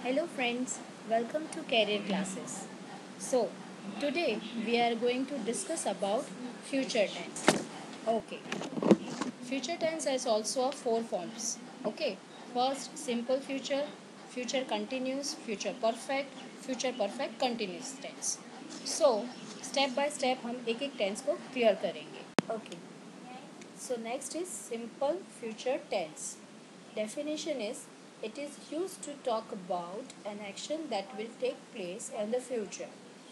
Hello friends, welcome to Career Classes. So, today we are going to discuss about future tense. Okay, future tense has also four forms. Okay, first simple future, future continuous, future perfect continuous tense. So, step by step हम एक tense को clear करेंगे. Okay. So next is simple future tense. Definition is it is used to talk about an action that will take place in the future.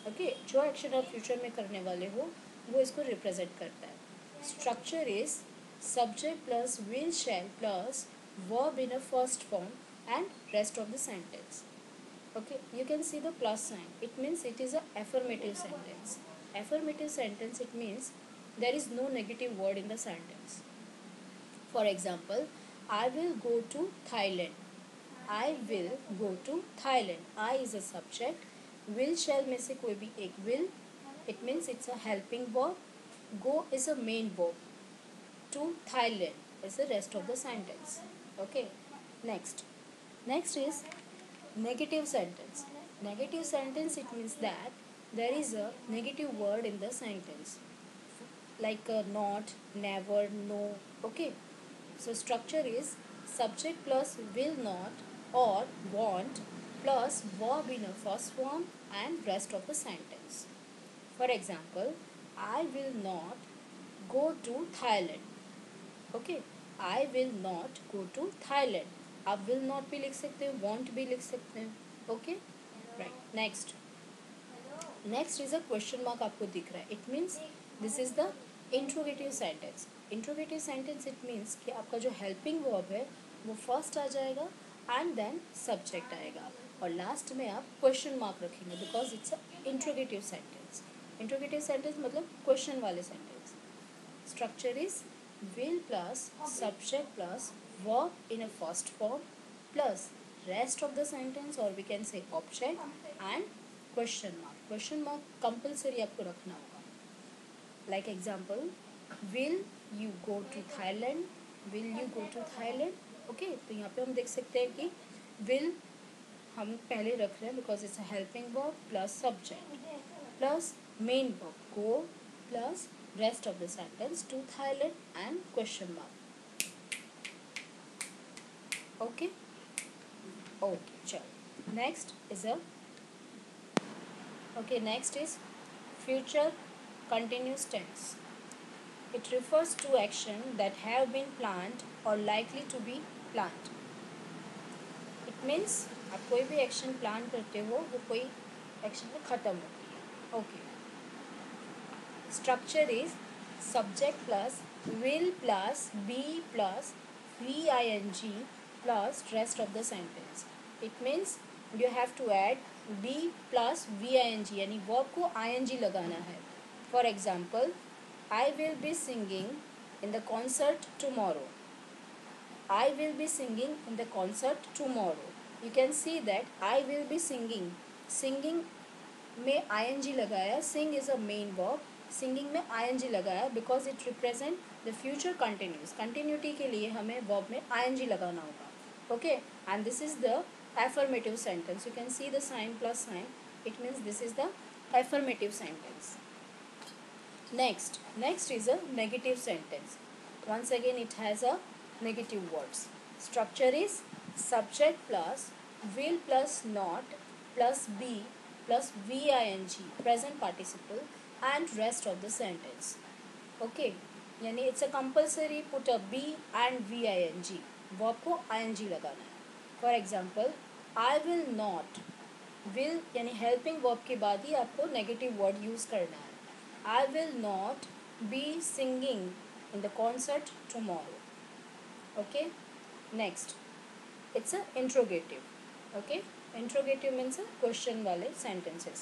Okay, जो action आप future में करने वाले हो वो इसको represent करता है. Structure is subject plus will shall plus verb in a first form and rest of the sentence. Okay, you can see the plus sign. It means it is a affirmative sentence. Affirmative sentence, it means there is no negative word in the sentence. For example, I will go to Thailand. I will go to Thailand. I is a subject. Will shall में से कोई भी एक will. It means it's a helping verb. Go is a main verb. To Thailand is the rest of the sentence. Okay. Next. Next is negative sentence. Negative sentence, it means that there is a negative word in the sentence, like not, never, no. Okay. So structure is subject plus will not or want plus verb in a first form and rest of the sentence. For example, I will not go to Thailand. Okay, I will not go to Thailand. आप will not भी लिख सकते हो, want भी लिख सकते हो. Okay, right. Next is a question mark आपको दिख रहा है. It means this is the interrogative sentence. Interrogative sentence it means कि आपका जो हेल्पिंग वर्ब है वो फर्स्ट आ जाएगा एंड देन सब्जेक्ट आएगा और लास्ट में आप क्वेश्चन मार्क रखेंगे because it's a interrogative sentence. Interrogative sentence मतलब क्वेश्चन वाले sentence. Structure is will plus subject plus verb in a first form plus rest of the sentence or we can say object and question mark. Question mark compulsory आपको रखना होगा. Like example, will you go to Thailand? Will you go to Thailand? Okay, तो यहाँ पे हम देख सकते हैं कि will हम पहले रख रहे हैं because it's a helping verb plus subject plus main verb go plus rest of the sentence to Thailand and question mark. Okay, okay, चलो. Next is future continuous tense. It refers to action that have been planned or likely to be planned. It means आप कोई भी action plan करते हो वो कोई action में ख़त्म होती है. Okay. Structure is subject plus will plus be plus VING plus rest of the sentence. It means you have to add be plus VING यानी वर्ब को ING लगाना है. For example, I will be singing in the concert tomorrow. I will be singing in the concert tomorrow. You can see that I will be singing. Singing में ING लगाया. Sing is a main verb. Singing में ING लगाया because it represent the future continuous. Continuity के लिए हमें verb में ING लगाना होगा. Okay, and this is the affirmative sentence. You can see the sign plus sign. It means this is the affirmative sentence. Next is a negative sentence. Once again it has a negative words. Structure is subject plus will plus not plus be plus VING present participle and rest of the sentence. Okay, यानी it's a compulsory put a be and VING. verb को ING लगाना है. For example, I will not. will यानी helping verb के बाद ही आपको negative word use करना है. I will not be singing in the concert tomorrow. Okay, next, it's a interrogative. Okay, interrogative means a question वाले sentences.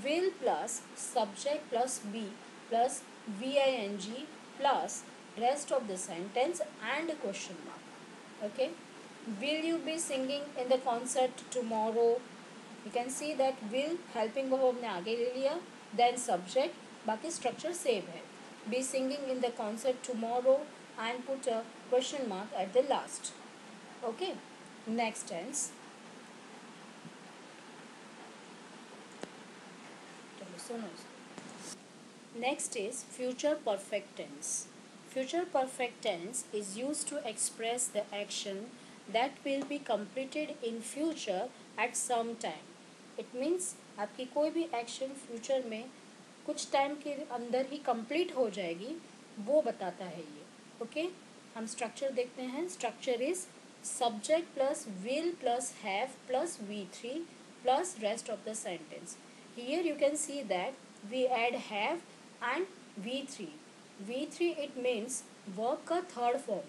Will plus subject plus be plus VING plus rest of the sentence and a question mark. Okay, will you be singing in the concert tomorrow? You can see that will helping verb हमने आगे ले लिया, then subject, बाकी structure same है. Be singing in the concert tomorrow and put a question mark at the last. Okay, next tense. सुनो। Next is future perfect tense. Future perfect tense is used to express the action that will be completed in future at some time. It means आपकी कोई भी action future में कुछ time के अंदर ही complete हो जाएगी, वो बताता है ये. ओके, हम स्ट्रक्चर देखते हैं. Structure is subject plus will plus have plus V3 plus rest of the sentence. Here you can see that we add have and V3. V3 it means verb का third form,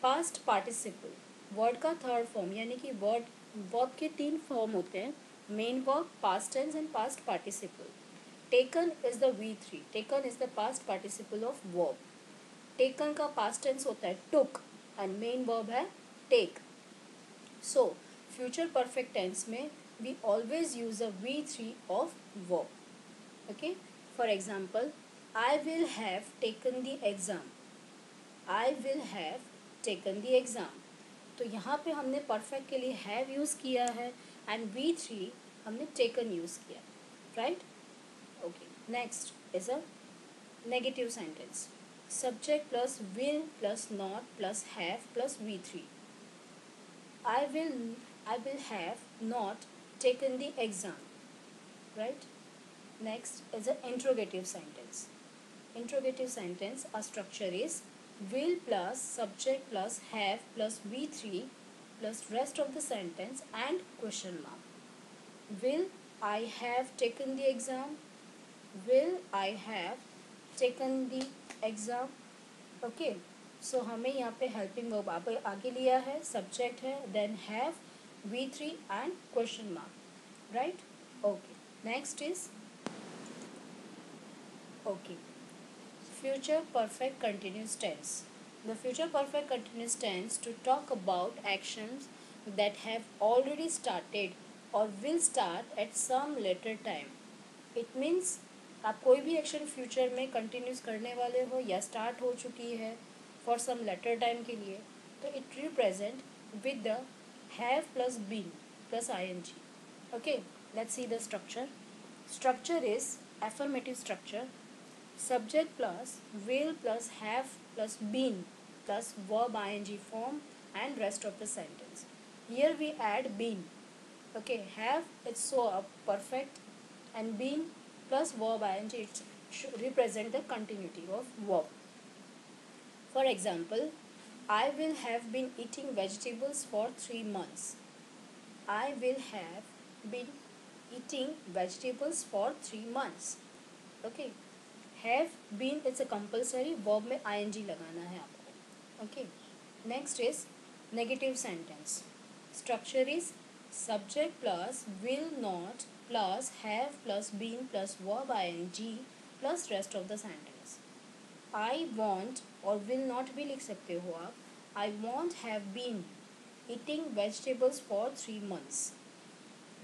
past participle. Verb का third form यानी कि verb के 3 फॉर्म होते हैं, main verb, past tense and past participle. Taken is the V3. Taken is the past participle of verb. Taken का past tense होता है टुक एंड मेन वर्ब है take. So future perfect tense में we always use a V3 of verb. Okay, for example, I will have taken the exam. I will have taken the exam. तो यहाँ पे हमने perfect के लिए have use किया है and V3 हमने taken यूज़ किया, right? Okay, next is a negative sentence. Subject plus will plus not plus have plus V3. I will have not taken the exam, right? Next is an interrogative sentence. Interrogative sentence, a structure is will plus subject plus have plus V3 plus rest of the sentence and question mark. Will I have taken the exam? Will I have taken the exam? Okay, so हमें यहाँ पे helping verb आगे लिया है, subject है, then have, V3 and question mark, right? Okay, next is future perfect continuous tense. The future perfect continuous tense to talk about actions that have already started or will start at some later time. It means आप कोई भी action future में continuous करने वाले हो या start हो चुकी है फॉर सम लेटर टाइम के लिए, तो it represent with the have plus been plus ing. Okay, let's see the structure. Structure is affirmative structure. Subject plus will plus have plus been plus verb ing form and rest of the sentence. Here we add been. Okay, have it's so perfect and been plus verb ing it should represent the continuity of verb. For example, I will have been eating vegetables for 3 months. I will have been eating vegetables for 3 months. Okay. Have been it's a compulsory verb में ing लगाना है आपको. Okay. Next is negative sentence. Structure is subject plus will not plus have plus been plus verb ing plus rest of the sentence. I want और will not भी लिख सकते हो आप. I won't have been eating vegetables for 3 months.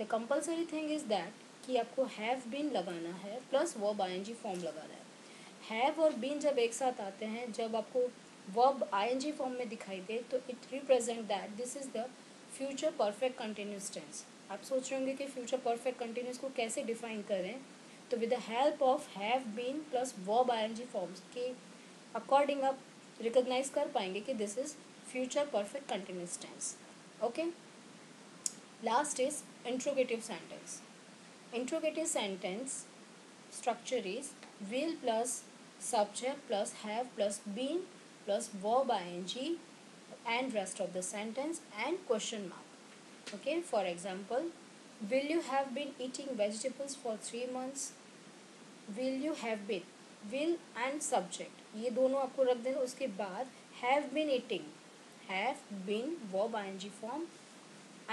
The compulsory thing is that कि आपको have been लगाना है plus verb ing form लगाना है. have और been जब एक साथ आते हैं, जब आपको verb ing form में दिखाई दे, तो it represent that this is the future perfect continuous tense. आप सोच रहे होंगे कि future perfect continuous को कैसे define करें, तो with the help of have been plus verb ing forms के according आप recognize कर पाएंगे कि this is future perfect continuous tense. Okay. Last is interrogative sentence. Interrogative sentence structure is will plus subject plus have plus been plus verb ing and rest of the sentence and question mark. Okay, for example, will you have been eating vegetables for 3 months? Will you have been, will and subject ये दोनों आपको रख देना. उसके बाद have been eating, have been verb ing form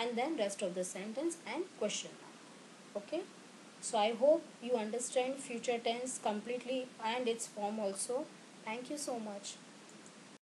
and then rest of the sentence and question mark. Okay, so I hope you understand future tense completely and its form also. Thank you so much.